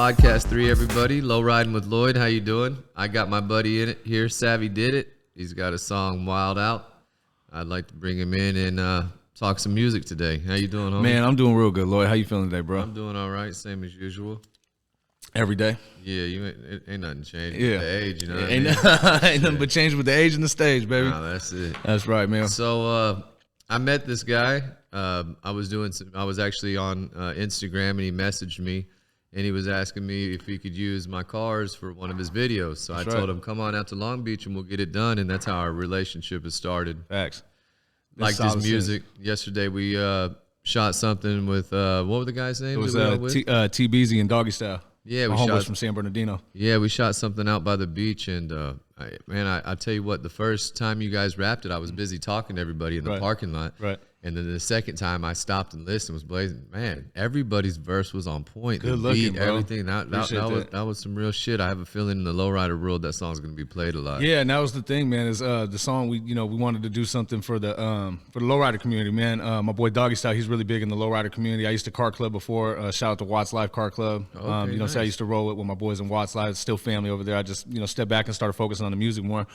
Podcast 3, everybody. Low Riding with Lloyd. How you doing? I got my buddy in it here. Savvy did it. He's got a song, Wild Out. I'd like to bring him in and talk some music today. How you doing, homie? Man, I'm doing real good, Lloyd. How you feeling today, bro? I'm doing all right, same as usual. Every day? Yeah, ain't nothing changed Yeah. with the age, you know what Ain't, I mean? ain't nothing but change with the age and the stage, baby. Nah, that's it. That's right, man. So I met this guy. I was actually on Instagram, and he messaged me, and he was asking me if he could use my cars for one of his videos. So I told him, come on out to Long Beach and we'll get it done. And that's how our relationship has started. Facts. Liked his music. Yesterday we shot something with what were the guys' names? It was T-Beezy and Doggy Style. Yeah, my homeboys from San Bernardino. Yeah, we shot something out by the beach, and I tell you what, the first time you guys rapped it, I was busy talking to everybody in the parking lot. Right. And then the second time I stopped and listened, was blazing. Man, everybody's verse was on point. Good the looking, beat, bro. everything. That was some real shit. I have a feeling in the lowrider world that song's gonna be played a lot. Yeah, and that was the thing, man. Is the song we wanted to do something for the lowrider community, man. My boy Doggy Style, he's really big in the lowrider community. I used to car club before. Shout out to Watts Life Car Club. Okay, nice. So I used to roll it with my boys in Watts Life. Still family over there. I just stepped back and started focusing on the music more.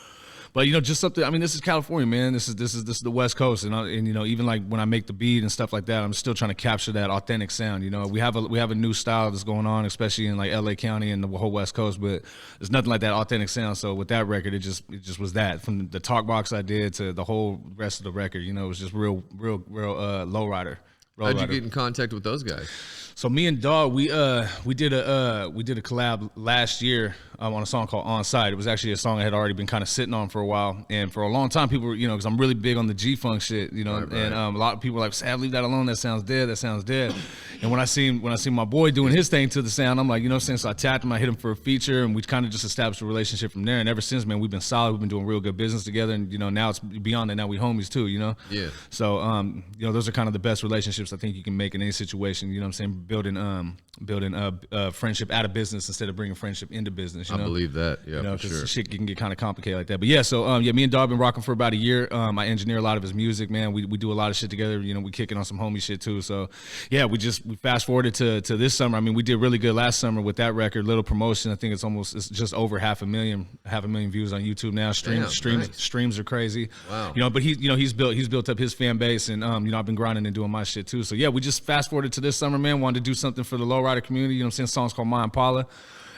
But just something. I mean, this is California, man. This is the West Coast, and even like when I make the beat and stuff like that, I'm still trying to capture that authentic sound. We have a new style that's going on, especially in like LA County and the whole West Coast. But there's nothing like that authentic sound. So with that record, it just was that, from the talk box I did to the whole rest of the record. It was just real lowrider. How'd you get in contact with those guys? So me and Dog, we did a collab last year on a song called On Site. It was actually a song I had already been kind of sitting on for a while, and for a long time, people were, because I'm really big on the G-Funk shit, right. And a lot of people were like, "Sav, leave that alone. That sounds dead. That sounds dead." And when I seen my boy doing his thing to the sound, I'm like, so I tapped him, I hit him for a feature, and we kind of just established a relationship from there. And ever since, man, we've been solid. We've been doing real good business together, and now it's beyond that. Now we homies too, Yeah. So those are kind of the best relationships I think you can make in any situation. You know what I'm saying? Building friendship out of business instead of bringing friendship into business. I believe that. Yeah, for sure. Shit can get kind of complicated like that. But yeah, so me and Dog been rocking for about a year. I engineer a lot of his music, man. We do a lot of shit together. We kicking on some homie shit too. So yeah, we fast forwarded to this summer. I mean, we did really good last summer with that record. Little promotion. I think it's just over half a million views on YouTube now. Streams are crazy. Wow. But he's built up his fan base, and I've been grinding and doing my shit too. So yeah, we just fast forwarded to this summer, man. Wanted to do something for the lowrider community. Songs called My Impala.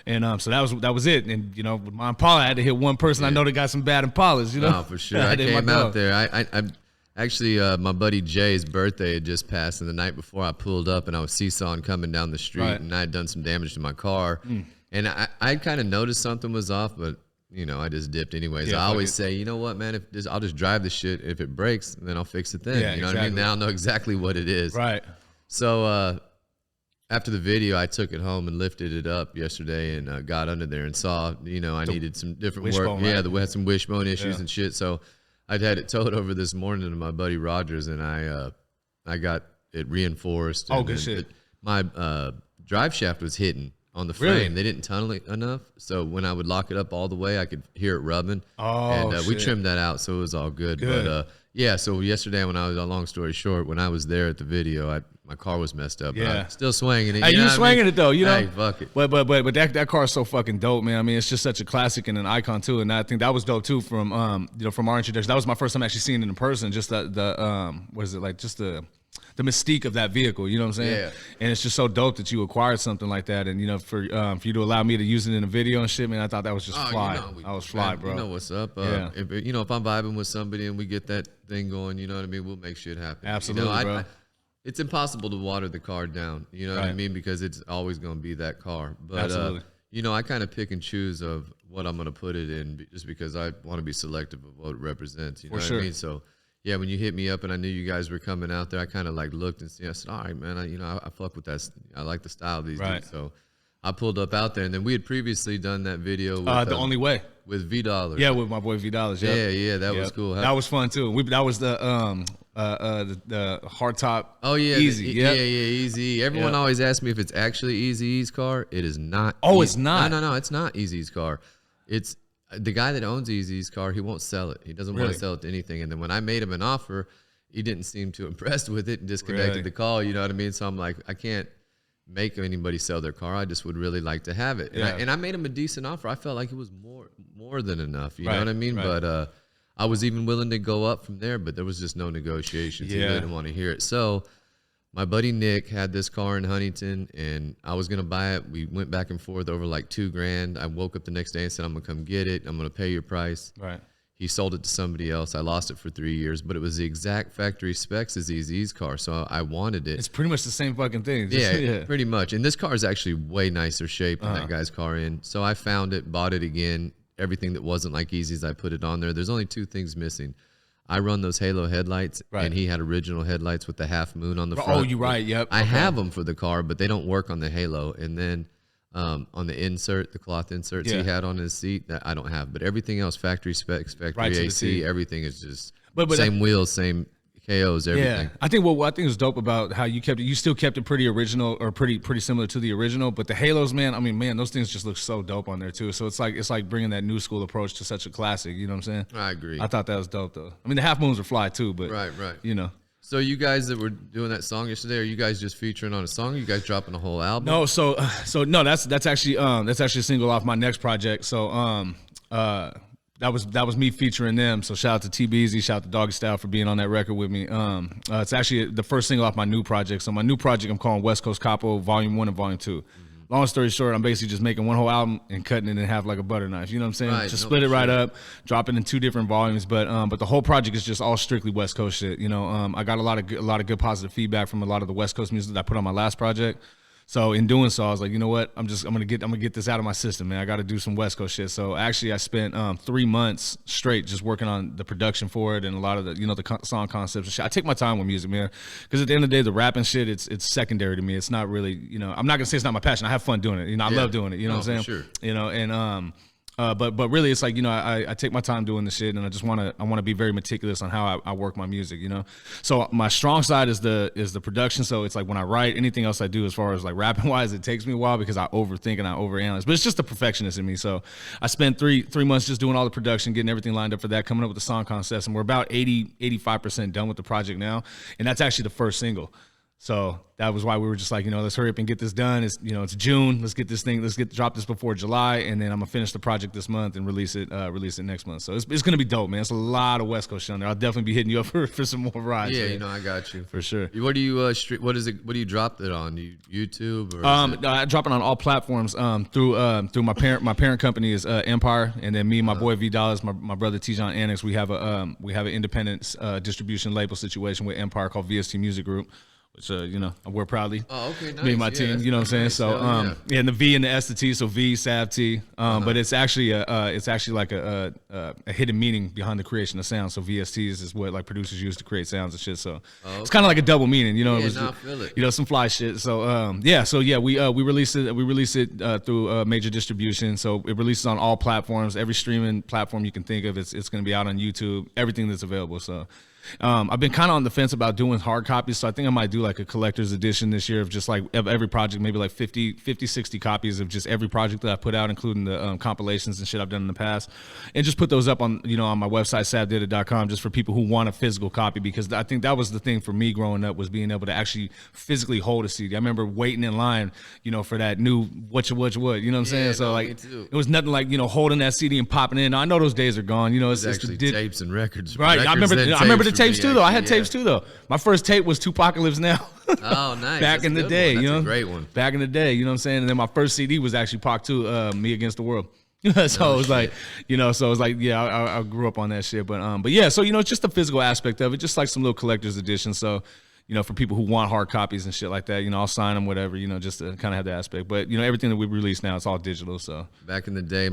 And so that was it. And with My Impala, I had to hit one person I know that got some bad Impalas. No, for sure. I came out there. I actually, my buddy Jay's birthday had just passed, and the night before I pulled up and I was seesawing coming down the street, and I had done some damage to my car. And I kind of noticed something was off, but I just dipped anyways. I always say, you know what, man, I'll just drive the shit. If it breaks, then I'll fix it then. You know what I mean? Now I know exactly what it is. Right. So after the video, I took it home and lifted it up yesterday and got under there and saw, I needed some different work. Right? Yeah, we had some wishbone issues and shit. So I'd had it towed over this morning to my buddy Rogers, and I got it reinforced. Oh, good shit. My drive shaft was hitting on the frame. Really? They didn't tunnel it enough, so when I would lock it up all the way, I could hear it rubbing. Oh, and we trimmed that out, so it was all good. But yeah, so yesterday when I was, long story short, when I was there at the video, my car was messed up. Yeah. But I'm still swinging it. Hey, you swinging it though, Hey, fuck it. But that car is so fucking dope, man. I mean, it's just such a classic and an icon too. And I think that was dope too from from our introduction. That was my first time actually seeing it in person. Just the mystique of that vehicle, you know what I'm saying? Yeah. And it's just so dope that you acquired something like that. And for you to allow me to use it in a video and shit, man, I thought that was just fly. I was fly, bro. You know what's up. Yeah. If I'm vibing with somebody and we get that thing going, you know what I mean? We'll make shit happen. Absolutely, bro. It's impossible to water the car down, you know what I mean? Because it's always going to be that car. But, I kind of pick and choose of what I'm going to put it in just because I want to be selective of what it represents, you know what I mean? So, yeah, when you hit me up and I knew you guys were coming out there, I kind of looked and I said, all right, man, I fuck with that. I like the style of these dudes. So I pulled up out there, and then we had previously done that video with The Only Way. With V-Dollars. Yeah, with my boy V-Dollars. Yeah, that was cool. That was fun too. That was the hardtop. Oh yeah, Easy. Yeah, Easy. Everyone always asks me if it's actually Eazy-E's car. It is not. Oh, it's not. No, it's not Eazy's car. It's the guy that owns Eazy's car. He won't sell it. He doesn't want to sell it to anything. And then when I made him an offer, he didn't seem too impressed with it and disconnected the call. You know what I mean? So I'm like, I can't make anybody sell their car. I just would really like to have it. And I made him a decent offer. I felt like it was more than enough. You know what I mean? Right. But I was even willing to go up from there, but there was just no negotiations. He didn't want to hear it. So my buddy Nick had this car in Huntington, and I was going to buy it. We went back and forth over like $2,000. I woke up the next day and said, I'm going to come get it. I'm going to pay your price. Right. He sold it to somebody else. I lost it for 3 years, but it was the exact factory specs as Eazy-E's car, so I wanted it. It's pretty much the same fucking thing. Yeah, pretty much. And this car is actually way nicer shape than that guy's car in. So I found it, bought it again. Everything that wasn't like Eazy's, I put it on there. There's only 2 things missing. I run those halo headlights, and he had original headlights with the half moon on the front. Oh, you're right. Yep. I have them for the car, but they don't work on the halo. And then on the insert, the cloth inserts he had on his seat, that I don't have. But everything else, factory specs, factory AC, everything is just same wheels, same KOs, everything. Yeah, I think what I think is dope about how you kept it. You still kept it pretty original, or pretty similar to the original. But the halos, man, I mean, man, those things just look so dope on there too. So it's like bringing that new school approach to such a classic. You know what I'm saying? I agree. I thought that was dope though. I mean, the half moons are fly too, but right. You know. So you guys that were doing that song yesterday, are you guys just featuring on a song? Or are you guys dropping a whole album? No, so no, that's actually a single off my next project. So that was me featuring them. So shout out to T-Beezy, shout out to Doggy Style for being on that record with me. It's actually the first single off my new project. So my new project I'm calling West Coast Capo Volume 1 and Volume 2. Long story short, I'm basically just making one whole album and cutting it in half like a butter knife. You know what I'm saying? Right, just split it right up, drop it in 2 different volumes. But the whole project is just all strictly West Coast shit. You know, I got a lot of good positive feedback from a lot of the West Coast music that I put on my last project. So in doing so, I was like, you know what? I'm gonna get this out of my system, man. I got to do some West Coast shit. So actually, I spent 3 months straight just working on the production for it and a lot of the the song concepts and shit. I take my time with music, man, because at the end of the day, the rapping shit, it's secondary to me. It's not really, I'm not gonna say it's not my passion. I have fun doing it. I love doing it. You know what I'm saying? Sure. And but really, it's like I take my time doing the shit, and I want to be very meticulous on how I work my music. So my strong side is the production. So it's like when I write, anything else I do as far as like rapping wise, it takes me a while because I overthink and I overanalyze. But it's just the perfectionist in me. So I spent three months just doing all the production, getting everything lined up for that, coming up with the song concepts, and we're about 85% done with the project now, and that's actually the first single. So that was why we were just like, let's hurry up and get this done. It's June. Let's drop this before July, and then I'm gonna finish the project this month and release it next month. So it's gonna be dope, man. It's a lot of West Coast shit on there. I'll definitely be hitting you up for some more rides. Yeah, man. I got you for sure. What do you what do you drop it on? YouTube or I drop it on all platforms. Through my parent company is Empire, and then me and my boy V Dollars, my brother T-John Annex, we have an independent distribution label situation with Empire called VST Music Group. Which I wear proudly. Oh, okay, nice. Me and my team, you know what I'm saying? Nice. So and the V and the S to T, so V, Sav T. But it's actually like a hidden meaning behind the creation of sound. So VSTs is what like producers use to create sounds and shit. So it's kind of like a double meaning, I feel it. Some fly shit. So we released it through major distribution. So it releases on all platforms, every streaming platform you can think of. It's going to be out on YouTube, everything that's available. So I've been kind of on the fence about doing hard copies, so I think I might do like a collector's edition this year of just like every project, maybe like 50, 60 copies of just every project that I put out, including the compilations and shit I've done in the past, and just put those up on on my website, savdida.com, just for people who want a physical copy, because I think that was the thing for me growing up, was being able to actually physically hold a CD. I remember waiting in line, for that new what, you know what I'm saying? So like it was nothing like, holding that CD and popping in. I know those days are gone, it's actually tapes and records. Right. I remember the tapes too, though. I had tapes too, though. My first tape was Tupacalypse Now. Oh, nice. Back in the day, That's a great one. Back in the day, you know what I'm saying? And then my first CD was actually Pac 2, Me Against the World. So it was like, so it was like, I grew up on that shit. But yeah, so, it's just the physical aspect of it, just like some little collector's edition. So, for people who want hard copies and shit like that, I'll sign them, whatever, just to kind of have that aspect. But, everything that we release now, it's all digital. So back in the day,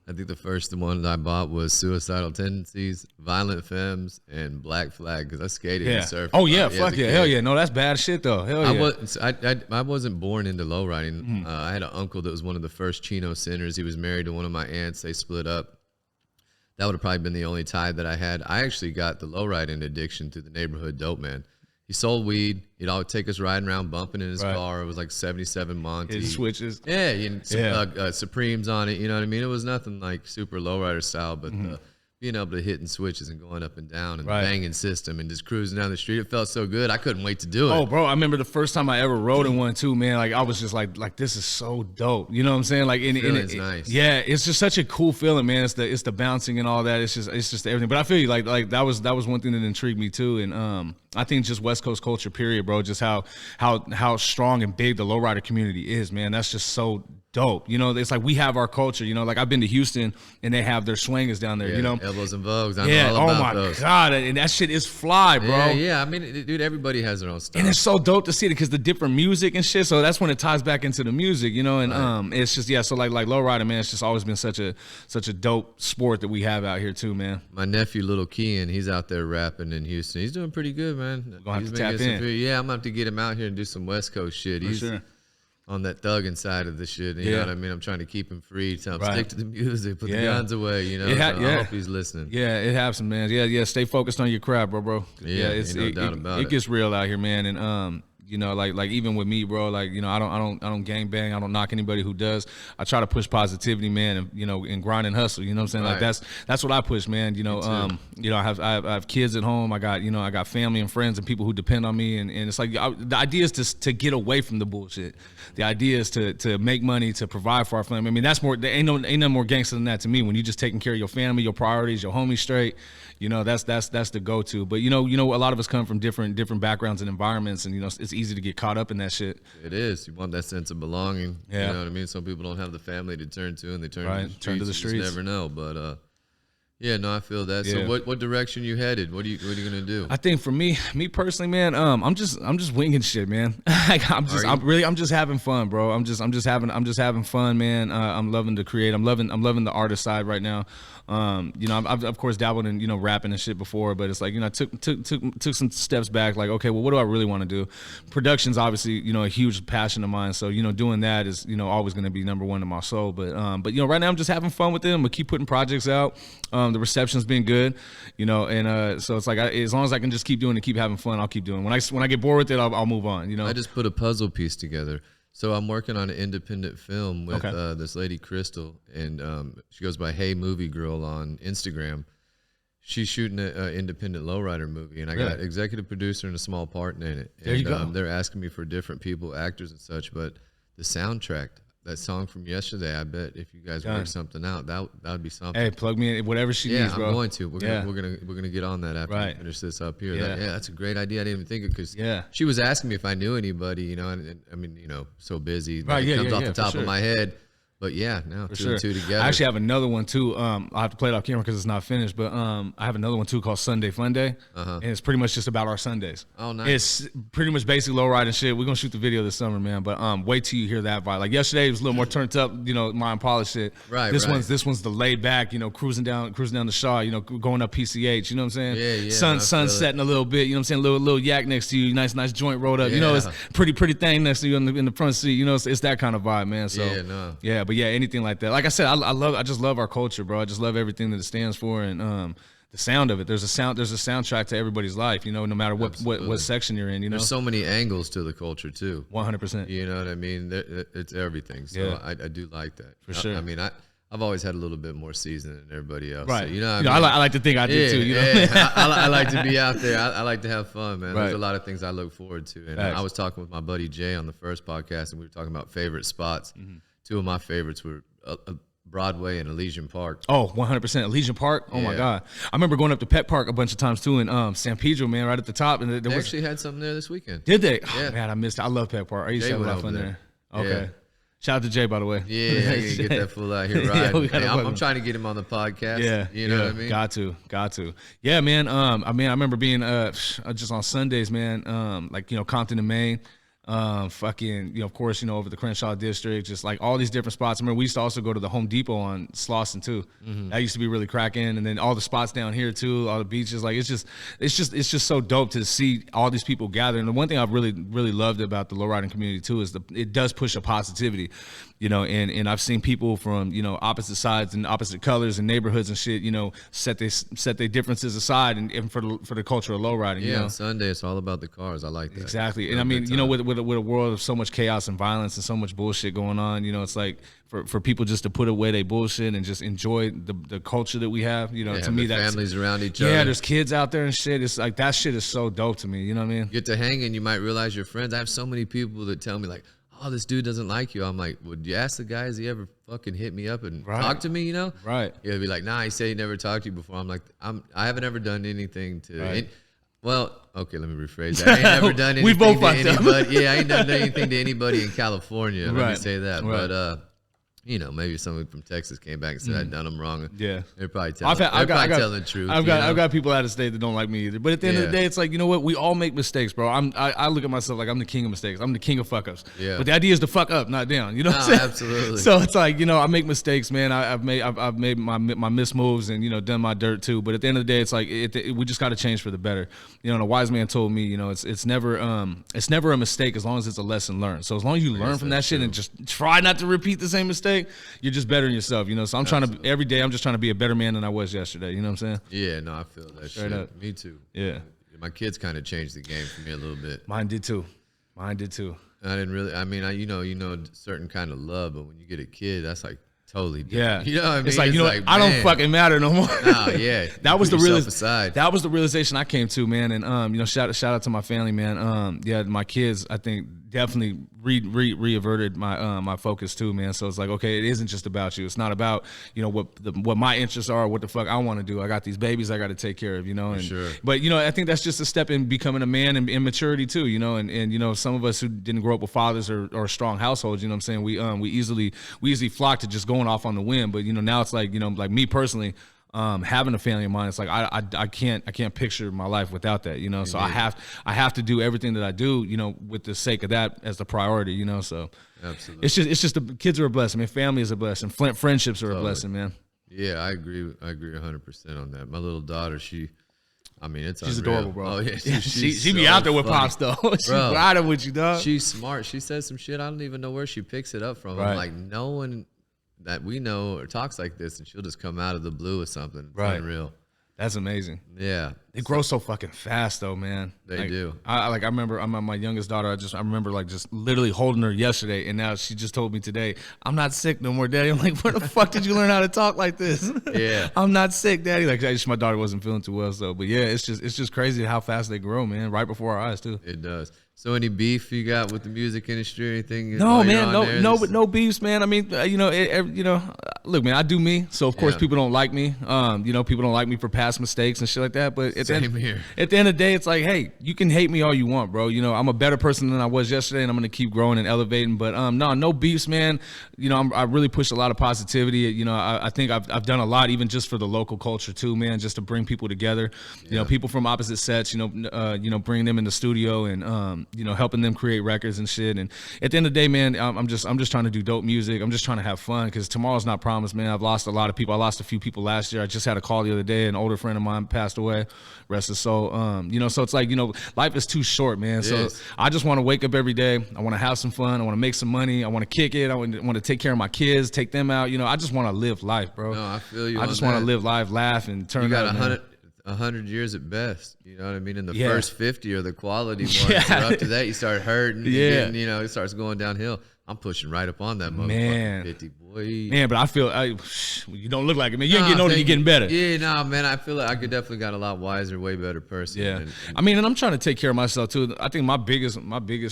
I think the first one that I bought was Suicidal Tendencies, Violent Femmes, and Black Flag, because I skated and surfed. Oh, yeah, fuck yeah. Hell yeah. No, that's bad shit, though. Hell yeah. I wasn't born into lowriding. I had an uncle that was one of the first Chino sinners. He was married to one of my aunts. They split up. That would have probably been the only tie that I had. I actually got the lowriding addiction through the neighborhood dope man. He sold weed. He'd always take us riding around, bumping in his car. It was like 77 Monty. His switches. Yeah, Supremes on it. You know what I mean? It was nothing like super lowrider style, but being able to hit and switches and going up and down and banging system and just cruising down the street. It felt so good. I couldn't wait to do it. Oh, bro, I remember the first time I ever rode in one too, man. Like I was just like this is so dope. You know what I'm saying? Like, it's nice. Yeah, it's just such a cool feeling, man. It's the bouncing and all that. It's just everything. But I feel you like that was one thing that intrigued me too. And I think just West Coast culture, period, bro. Just how strong and big the lowrider community is, man. That's just so dope. You know, it's like we have our culture, you know, like I've been to Houston and they have their swingers down there, you know. Elbows and Vogues. I know all about those. Oh my God. And that shit is fly, bro. Yeah. I mean, dude, everybody has their own stuff. And it's so dope to see it because the different music and shit. So that's when it ties back into the music, you know, and it's just, so like lowrider, man, it's just always been such a dope sport that we have out here too, man. My nephew, Little Kean, he's out there rapping in Houston. He's doing pretty good, man. We're gonna have to tap in. I'm gonna have to get him out here and do some West Coast shit. For sure. On that thugging side of the shit, you know what I mean? I'm trying to keep him free, tell him stick to the music, put the guns away, you know? I hope he's listening. Yeah, it happens, man. Yeah, stay focused on your craft, bro. Yeah, ain't no doubt about it. It gets real out here, man, and you know, like even with me, bro, like, you know, I don't gang bang. I don't knock anybody who does. I try to push positivity, man, and, you know, and grind and hustle. You know what I'm saying? Like that's what I push, man. You know, you know, I have kids at home. I got family and friends and people who depend on me, and it's like the idea is to get away from the bullshit. The idea is to make money, to provide for our family. I mean, that's more. There ain't no more gangster than that to me. When you just taking care of your family, your priorities, your homies straight. You know, that's the go-to. But you know, a lot of us come from different backgrounds and environments, and you know, it's easy to get caught up in that shit. It is. You want that sense of belonging. Yeah. You know what I mean? Some people don't have the family to turn to, and they turn to the streets. You just never know. But yeah, no, I feel that. Yeah. So what direction you headed? What are you gonna do? I think for me personally, man, I'm just winging shit, man. Like, I'm just having fun, bro. I'm just having fun, man. I'm loving to create. I'm loving the artist side right now. You know, I've of course dabbled in, you know, rapping and shit before, but it's like, you know, I took some steps back. Like, okay, well, what do I really want to do? Production's obviously, you know, a huge passion of mine. So, you know, doing that is, you know, always going to be number one in my soul. But you know, right now I'm just having fun with it. I'm gonna keep putting projects out. The reception's been good, you know, and so it's like as long as I can just keep doing it, keep having fun, I'll keep doing it. When I get bored with it, I'll move on. You know, I just put a puzzle piece together. So I'm working on an independent film with this lady, Crystal, and she goes by Hey Movie Girl on Instagram. She's shooting an independent lowrider movie, and I got executive producer and a small part in it. There you go. They're asking me for different people, actors and such, but the soundtrack, that song from yesterday, I bet if you guys work something out, that would be something. Hey, plug me in, whatever she needs, bro. I'm going to. We're gonna get on that after we finish this up here. Yeah. That's a great idea. I didn't even think of it because she was asking me if I knew anybody, you know, and I mean, you know, so busy. It comes off the top of my head. But yeah, now two and two together. I actually have another one too. I'll have to play it off camera because it's not finished. But I have another one too called Sunday Fun Day, and it's pretty much just about our Sundays. Oh, nice. It's pretty much basic low riding shit. We're gonna shoot the video this summer, man. But wait till you hear that vibe. Like yesterday, it was a little more turned up, you know, my Impala shit. Right. This one's the laid back, you know, cruising down the Shaw, you know, going up PCH. You know what I'm saying? Yeah. Sun setting a little bit. You know what I'm saying? Little yak next to you, nice joint rolled up. You know, it's pretty thing next to you in the front seat. You know, it's that kind of vibe, man. So but anything like that. Like I said, I just love our culture, bro. I just love everything that it stands for, and the sound of it. There's a soundtrack to everybody's life, you know, no matter what section you're in. You know, there's so many angles to the culture too. 100%. You know what I mean? It's everything. So I do like that for sure. I mean, I've always had a little bit more seasoning than everybody else. Right. So, you know, I like to think I do too. You know, I like to be out there. I like to have fun, man. There's a lot of things I look forward to. And I was talking with my buddy Jay on the first podcast, and we were talking about favorite spots. Two of my favorites were Broadway and Elysian Park. Oh, 100%. Elysian Park? Oh, my God. I remember going up to Pet Park a bunch of times, too, in San Pedro, man, right at the top. And they actually had something there this weekend. Did they? Oh, man, I missed it. I love Pet Park. I used to have a lot of fun there. Okay. Yeah. Shout out to Jay, by the way. Yeah, I gotta get that fool out here riding. I'm trying to get him on the podcast. Yeah. You know what I mean? Got to. Yeah, man. I remember being just on Sundays, man, like, you know, Compton and Maine. Fucking, you know, of course, you know, over the Crenshaw district, just like all these different spots. I remember we used to also go to the Home Depot on Slauson too. That used to be really cracking. And then all the spots down here too, all the beaches. Like it's just so dope to see all these people gather. And the one thing I've really loved about the lowriding community too is it does push a positivity, you know, and I've seen people from, you know, opposite sides and opposite colors and neighborhoods and shit, you know, set their differences aside and for the culture of lowriding. Yeah, you know? on Sunday it's all about the cars. I like that. Exactly. And I mean, you know, with with a world of so much chaos and violence and so much bullshit going on, you know, it's like for people just to put away their bullshit and just enjoy the culture that we have, you know, to me that's families around each other. Yeah, there's kids out there and shit. It's like that shit is so dope to me, you know what I mean? You get to hang and you might realize your friends. I have so many people that tell me like, oh, this dude doesn't like you. I'm like, would you ask the guy, has he ever fucking hit me up and talk to me, you know? Right. He'll be like, nah, he said he never talked to you before. I'm like, I haven't ever done anything to well, okay, let me rephrase that. I ain't never done anything we both to anybody. Yeah, I ain't done anything to anybody in California. Let me say that. Right. But you know, maybe someone from Texas came back and said I'd done them wrong. Yeah, they're probably telling the truth. I've got people out of state that don't like me either. But at the end of the day, it's like, you know what? We all make mistakes, bro. I look at myself like I'm the king of mistakes. I'm the king of fuck ups. Yeah. But the idea is to fuck up, not down. You know what I'm saying? Absolutely. So it's like, you know, I make mistakes, man. I've made my miss moves and, you know, done my dirt too. But at the end of the day, it's like we just got to change for the better. You know, and a wise man told me, you know, it's never a mistake as long as it's a lesson learned. So as long as you learn from that shit and just try not to repeat the same mistake, you're just better than yourself, you know. So I'm trying to every day. I'm just trying to be a better man than I was yesterday. You know what I'm saying? Yeah, no, I feel that shit. Up. Me too. Yeah, my kids kind of changed the game for me a little bit. Mine did too. I didn't really. I mean, you know, certain kind of love, but when you get a kid, that's like totally Yeah, different. You know what I mean? It's like, you know, like, I don't fucking matter no more. Nah, yeah. That was the realization I came to, man. And you know, shout out to my family, man. Yeah, my kids, I think definitely reaverted my focus too, man. So it's like, okay, it isn't just about you. It's not about, you know, what my interests are, or what the fuck I want to do. I got these babies I got to take care of, you know. And sure. But you know, I think that's just a step in becoming a man and in maturity too, you know. And you know, some of us who didn't grow up with fathers or strong households, you know what I'm saying, we easily flock to just going off on the whim. But you know, now it's like, you know, like me personally, having a family of mine, it's like I can't picture my life without that, you know. So I have to do everything that I do, you know, with the sake of that as the priority, you know. So absolutely, it's just the kids are a blessing. I mean, family is a blessing. Friendships are a blessing, man. Yeah, I agree 100% on that. My little daughter, she's unreal. Adorable, bro. Oh yeah, she be out there with pops though. She's riding with you, dog. She's smart. She says some shit I don't even know where she picks it up from. Right. I'm like, no one that we know or talks like this, and she'll just come out of the blue or something. It's unreal. That's amazing. Yeah, they grow so fucking fast though, man. They do. I remember my youngest daughter. I remember like just literally holding her yesterday, and now she just told me today, "I'm not sick no more, Daddy." I'm like, "Where the fuck did you learn how to talk like this?" Yeah, I'm not sick, Daddy. Like, my daughter wasn't feeling too well, so. But yeah, it's just crazy how fast they grow, man. Right before our eyes too. It does. So any beef you got with the music industry or anything? No, man, no beefs, man. I mean, you know, look, man, I do me. So of course people don't like me. You know, people don't like me for past mistakes and shit like that. But at the end of the day, it's like, hey, you can hate me all you want, bro. You know, I'm a better person than I was yesterday, and I'm gonna keep growing and elevating. But no beefs, man. You know, I really push a lot of positivity. You know, I think I've done a lot, even just for the local culture too, man, just to bring people together. You know, people from opposite sets. You know, bringing them in the studio and you know, helping them create records and shit. And at the end of the day, man, I'm just trying to do dope music. I'm just trying to have fun, because tomorrow's not promised, man. I've lost a lot of people. I lost a few people last year. I just had a call the other day. An older friend of mine passed away. Rest his soul. You know, so it's like, you know, life is too short, man. So I just want to wake up every day. I want to have some fun. I want to make some money. I want to kick it. I want to take care of my kids, take them out. You know, I just want to live life, bro. No, I feel you. I just want to live life, laugh, and turn. You got 100 years at best. You know what I mean? In the first 50 are the quality ones. So up to that, you start hurting. And, you know, it starts going downhill. I'm pushing right up on that motherfucking 50, boy. Man, but I feel you don't look like it, man. You ain't getting older, you're getting better. Yeah, nah, man. I feel like I could definitely got a lot wiser, way better person. Yeah, I mean, and I'm trying to take care of myself too. I think my biggest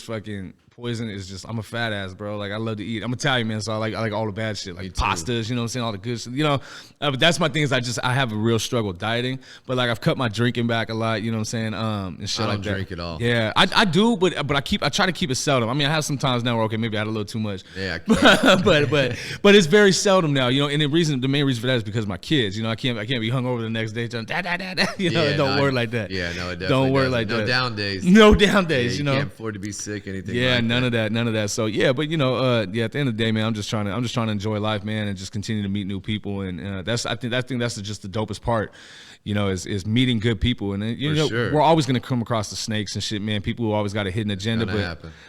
fucking poison is just, I'm a fat ass, bro. Like, I love to eat. I'm Italian, man, so I like all the bad shit, like pastas, you know what I'm saying, all the good shit, you know. But that's my thing, is I have a real struggle dieting, but like I've cut my drinking back a lot, you know what I'm saying, and shit like that. I don't drink at all. Yeah, I do, but I try to keep it seldom. I mean, I have some times now where, okay, maybe I had a little too much. Yeah, but it's very seldom now, you know. And the main reason for that is because of my kids. You know, I can't be hungover the next day, telling, you know, it don't work like that. Yeah, no, it definitely don't work like that. No down days. No down days. You know, can't afford to be sick, anything. Yeah, like none of that. So yeah, but you know, at the end of the day, man, I'm just trying to enjoy life, man, and just continue to meet new people. And I think that's just the dopest part. is meeting good people. And sure. we're always going to come across the snakes and shit, man. People who always got a hidden agenda,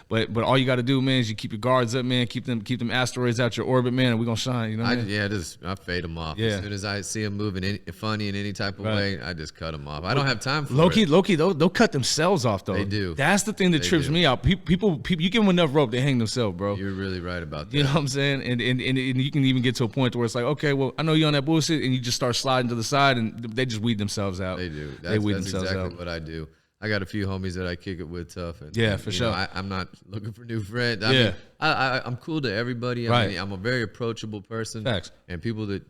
but all you got to do, man, is you keep your guards up, man. Keep them asteroids out your orbit, man, and we're going to shine, you know what I mean? I fade them off. Yeah. As soon as I see them moving funny in any type of way, I just cut them off. I don't have time for it. Low-key, they'll cut themselves off, though. They do. That's the thing that trips me out. People, you give them enough rope, they hang themselves, bro. You're really right about that. You know what I'm saying? And you can even get to a point where it's like, okay, well, I know you're on that bullshit, and you just start sliding to the side, and they just weed themselves out. They do. That's exactly what I do. I got a few homies that I kick it with tough. And, for sure. I'm not looking for new friends. I mean, I'm cool to everybody. I mean, I'm a very approachable person. Facts. And people that,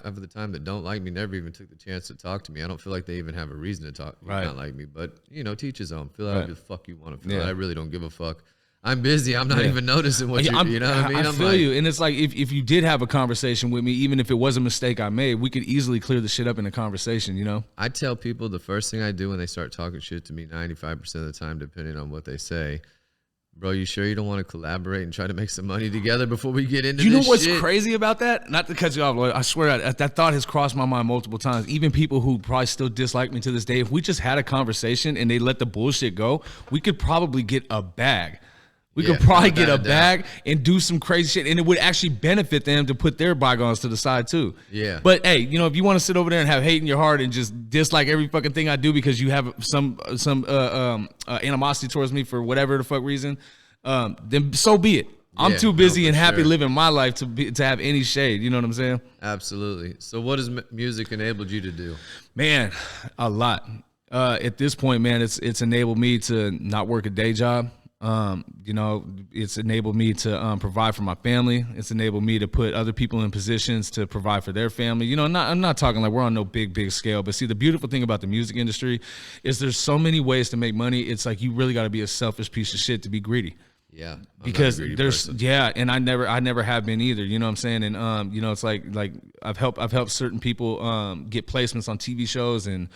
have the time that don't like me never even took the chance to talk to me. I don't feel like they even have a reason to talk. Not like me. But, teach his own. Feel however the fuck you want to feel. I really don't give a fuck. I'm busy. I'm not even noticing what you know what I mean? I feel you. And it's like, if you did have a conversation with me, even if it was a mistake I made, we could easily clear the shit up in a conversation, I tell people the first thing I do when they start talking shit to me 95% of the time, depending on what they say, bro, you sure you don't want to collaborate and try to make some money together before we get into this shit? You know what's crazy about that? Not to cut you off, Lloyd. I swear that thought has crossed my mind multiple times. Even people who probably still dislike me to this day, if we just had a conversation and they let the bullshit go, we could probably get a bag. We could probably get a bag and do some crazy shit, and it would actually benefit them to put their bygones to the side too. Yeah. But hey, if you want to sit over there and have hate in your heart and just dislike every fucking thing I do because you have some animosity towards me for whatever the fuck reason, then so be it. I'm too busy and happy living my life to have any shade. You know what I'm saying? Absolutely. So what has music enabled you to do? Man, a lot. At this point, man, it's enabled me to not work a day job. It's enabled me to provide for my family. It's enabled me to put other people in positions to provide for their family. I'm not talking like we're on no big scale, but see, the beautiful thing about the music industry is there's so many ways to make money. It's like you really got to be a selfish piece of shit to be greedy. Yeah, because there's and I never have been either. You know what I'm saying? And it's like I've helped certain people get placements on TV shows and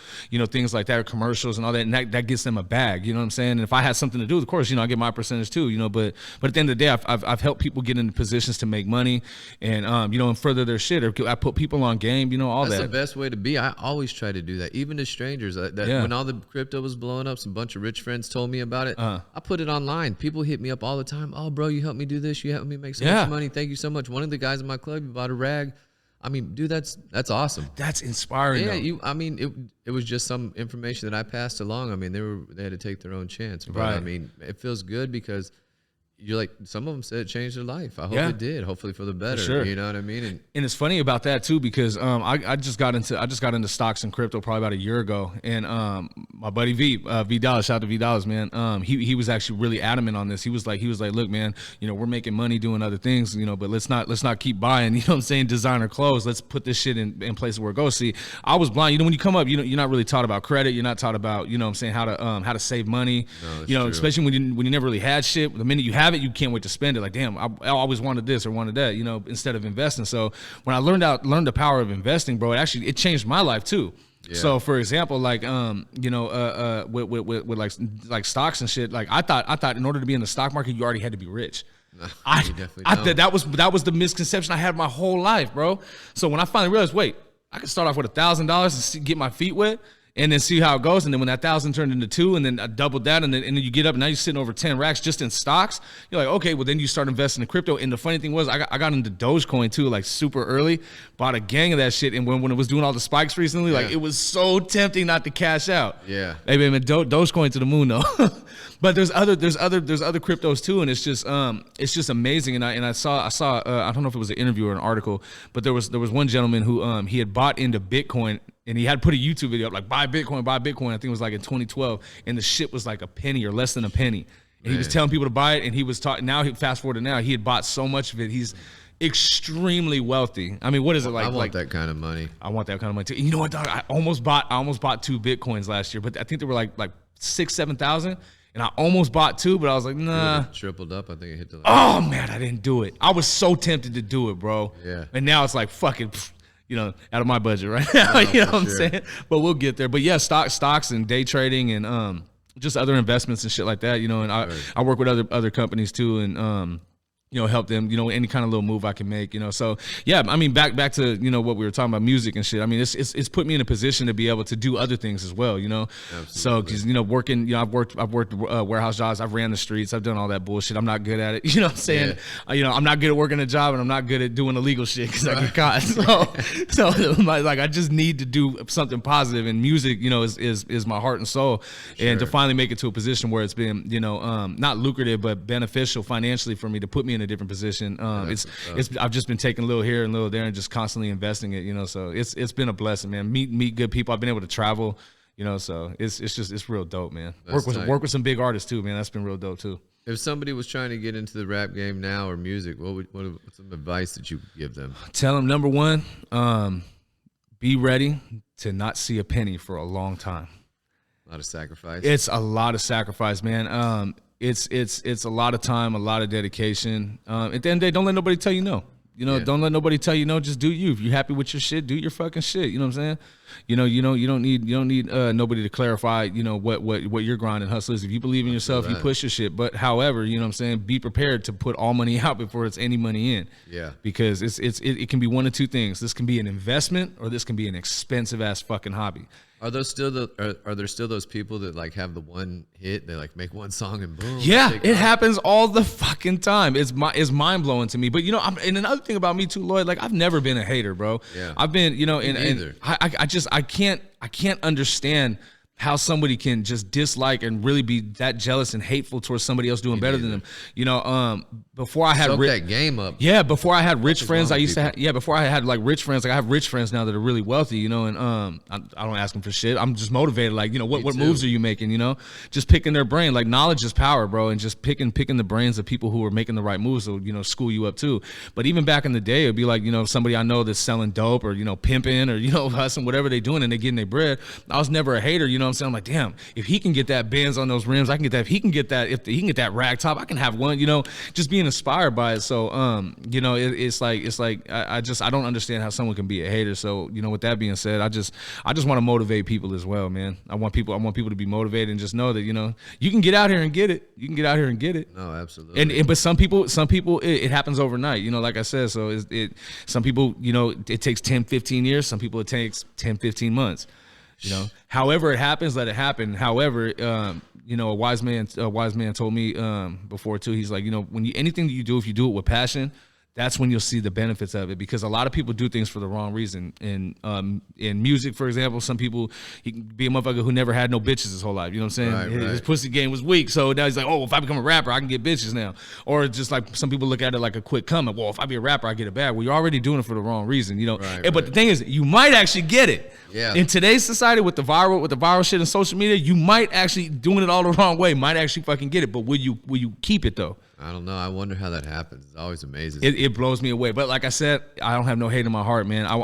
things like that, or commercials and all that, and that gets them a bag. You know what I'm saying? And if I had something to do, of course, I get my percentage too. But at the end of the day, I've helped people get into positions to make money and and further their shit, or I put people on game. All That's that. the best way to be. I always try to do that, even to strangers. When all the crypto was blowing up, some bunch of rich friends told me about it. I put it online. People hit me up all the time. Oh, bro, you helped me do this. You helped me make so much money. Thank you so much. One of the guys in my club, you bought a rag. I mean, dude, that's awesome. That's inspiring. Yeah, it was just some information that I passed along. I mean, they had to take their own chance. But right. I mean, it feels good because you're like, some of them said it changed their life. I hope it did. Hopefully for the better. For sure. You know what I mean? And it's funny about that too, because I just got into stocks and crypto probably about a year ago, and my buddy V Dallas, shout out to V Dallas, man. He was actually really adamant on this. He was like, look, man, we're making money doing other things, but let's not keep buying, what I'm saying, designer clothes. Let's put this shit in places where it goes. See, I was blind. When you come up, you're not really taught about credit. You're not taught about, what I'm saying, how to save money. No, especially when you never really had shit. The minute you have it, you can't wait to spend it. Like, damn, I always wanted this or wanted that, instead of investing. So when I learned the power of investing, bro, it changed my life too. Yeah. So for example, like with like stocks and shit, like I thought in order to be in the stock market, you already had to be rich. No, I thought that was the misconception I had my whole life, bro. So when I finally realized, wait, I can start off with $1,000 and get my feet wet, and then see how it goes. And then when that 1,000 turned into 2, and then I doubled that, and then you get up, and now you're sitting over 10 racks just in stocks. You're like, okay, well then you start investing in crypto. And the funny thing was, I got into Dogecoin too, like super early, bought a gang of that shit. And when it was doing all the spikes recently, like it was so tempting not to cash out. Yeah. Hey man, Dogecoin to the moon though. But there's other cryptos too, and it's just amazing. And I saw I don't know if it was an interview or an article, but there was one gentleman who he had bought into Bitcoin. And he had put a YouTube video up like, buy Bitcoin. I think it was like in 2012. And the shit was like a penny or less than a penny. And he was telling people to buy it. And he was talking, fast forward to now, he had bought so much of it. He's extremely wealthy. I mean, what is it like? I want that kind of money. I want that kind of money too. You know what, dog? I almost bought 2 Bitcoins last year, but I think they were like 6,000-7,000. And I almost bought 2, but I was like, nah. It tripled up. I think it hit the. Oh man, I didn't do it. I was so tempted to do it, bro. Yeah. And now it's like fucking. Out of my budget right now, you know what I'm saying? But we'll get there. But yeah, stocks and day trading and just other investments and shit like that, and I work with other companies too, and help them, any kind of little move I can make, So yeah, I mean, back to, what we were talking about, music and shit. I mean, it's put me in a position to be able to do other things as well, Absolutely. So, cause working, I've worked warehouse jobs. I've ran the streets. I've done all that bullshit. I'm not good at it. You know what I'm saying? Yeah. I'm not good at working a job, and I'm not good at doing illegal shit because I get caught. So like, I just need to do something positive, and music, is my heart and soul. Sure. And to finally make it to a position where it's been, not lucrative, but beneficial financially for me to put me in a different position. I've just been taking a little here and a little there and just constantly investing it, so it's been a blessing, man. Meet good people. I've been able to travel, so it's real dope, man. Work with some big artists too, man. That's been real dope too. If somebody was trying to get into the rap game now or music, what's some advice that you could give them? Tell them, number one, be ready to not see a penny for a long time. A lot of sacrifice. It's a lot of sacrifice, man. It's a lot of time, a lot of dedication. At the end of the day, don't let nobody tell you no. Don't let nobody tell you no. Just do you. If you're happy with your shit, do your fucking shit. You know what I'm saying? You don't need nobody to clarify, what your grind and hustle is. If you believe in yourself, you push your shit. But however, you know what I'm saying, be prepared to put all money out before it's any money in. Yeah. Because it can be one of two things. This can be an investment, or this can be an expensive ass fucking hobby. Are there still those people that like have the one hit, they like make one song and boom? Yeah, it happens all the fucking time. It's mind blowing to me. But and another thing about me too, Lloyd, like I've never been a hater, bro. Yeah. I've been, and I can't understand how somebody can just dislike and really be that jealous and hateful towards somebody else doing better than them. Before I had that game up. Yeah, before I had rich friends, I used to have, before I had like rich friends, like I have rich friends now that are really wealthy, and I don't ask them for shit. I'm just motivated, like, what moves are you making, just picking their brain. Like knowledge is power, bro, and just picking the brains of people who are making the right moves will, school you up too. But even back in the day, it'd be like, somebody I know that's selling dope or, pimping or, hustling, whatever they doing, and they getting their bread. I was never a hater, I'm saying? I'm like, damn, if he can get that Benz on those rims, I can get that. If he can get that rag top, I can have one, just being inspired by it. So, it's like I don't understand how someone can be a hater. So, with that being said, I just want to motivate people as well, man. I want people to be motivated and just know that, you can get out here and get it. You can get out here and get it. No, absolutely. But some people, it happens overnight, like I said. So some people, it takes 10, 15 years. Some people it takes 10, 15 months. However it happens, let it happen. However, a wise man told me before too. He's like, when anything that you do, if you do it with passion, that's when you'll see the benefits of it. Because a lot of people do things for the wrong reason. In music, for example, some people, he can be a motherfucker who never had no bitches his whole life. You know what I'm saying? Right. His pussy game was weak, so now he's like, oh, if I become a rapper, I can get bitches now. Or just like some people look at it like a quick come up. Well, if I be a rapper, I get it bad. Well, you're already doing it for the wrong reason, But the thing is, you might actually get it. Yeah. In today's society, with the viral shit and social media, you might actually doing it all the wrong way. Might actually fucking get it. But will you keep it though? I don't know. I wonder how that happens. It's always amazing. It blows me away. But like I said, I don't have no hate in my heart, man. I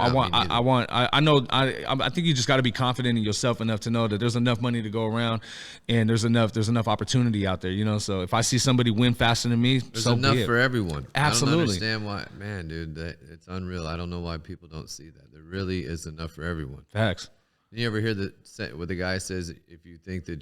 think you just got to be confident in yourself enough to know that there's enough money to go around, and there's enough opportunity out there. So if I see somebody win faster than me, there's enough for everyone. Absolutely. I don't understand why, man, dude. It's unreal. I don't know why people don't see that. There really is enough for everyone. Facts. You ever hear what the guy says? If you think that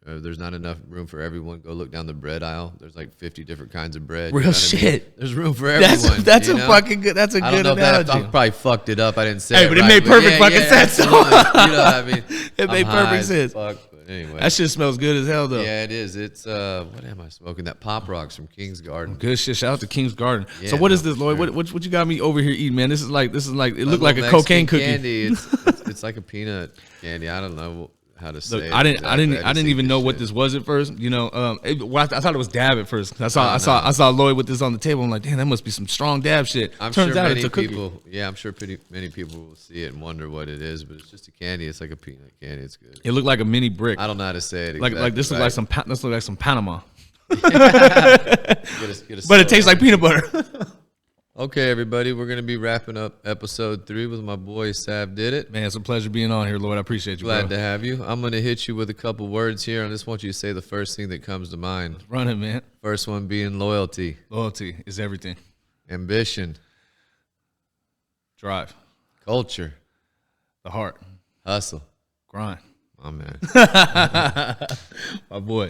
there's not enough room for everyone, go look down the bread aisle. There's like 50 different kinds of bread. Real shit. I mean? There's room for everyone. That's a fucking good. That's a good analogy. I probably fucked it up. I didn't say it. Hey, but it made perfect fucking sense. You know what I mean? It made perfect sense. Fuck, but anyway, that shit smells good as hell though. Yeah, it is. It's what am I smoking? That Pop Rocks from King's Garden. Good shit. Shout out to King's Garden. Yeah, so what is this, Lloyd? Sure. What you got me over here eating, man? This is like it looked like a Mexican cocaine cookie. Candy. It's like a peanut candy. I don't know how to say. Look, I didn't even know what this was at first. I thought it was dab at first. I saw Lloyd with this on the table. I'm like, damn, that must be some strong dab shit. I'm sure many people will see it and wonder what it is, but it's just a candy. It's like a peanut candy. It's good. It looked like a mini brick. I don't know how to say it exactly. Like this right. Looked like some Panama. Get a but it tastes like peanut butter. Okay, everybody, we're going to be wrapping up episode 3 with my boy Sav Did It. Man, it's a pleasure being on here, Lloyd. I appreciate you, Glad to have you. I'm going to hit you with a couple words here. I just want you to say the first thing that comes to mind. Run it, man. First one being loyalty. Loyalty is everything. Ambition. Drive. Culture. The heart. Hustle. Grind. Oh, man. My boy.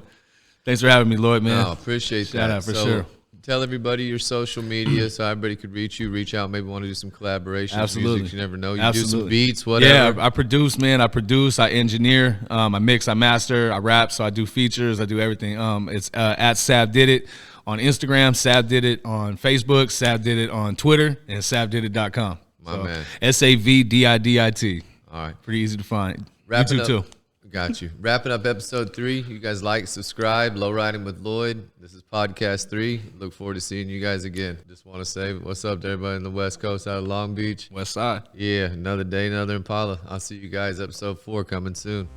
Thanks for having me, Lloyd, man. No, appreciate that. Shout out for sure. tell everybody your social media so everybody could reach you, reach out, maybe want to do some collaborations. Absolutely. Music, you never know. You Absolutely. do some beats, whatever. Yeah, I produce, man. I produce, I engineer, I mix, I master, I rap, so I do features, I do everything. It's at Sav Did It on Instagram, Sav Did It on Facebook, Sav Did It on Twitter, and SavDidIt.com. My man. SavDidit. All right. Pretty easy to find. Wrapping YouTube up, too. Got you. Wrapping up episode 3. You guys like, subscribe, Low Riding with Lloyd. This is podcast 3. Look forward to seeing you guys again. Just want to say what's up to everybody in the West Coast out of Long Beach. West Side. Yeah, another day, another Impala. I'll see you guys episode 4 coming soon.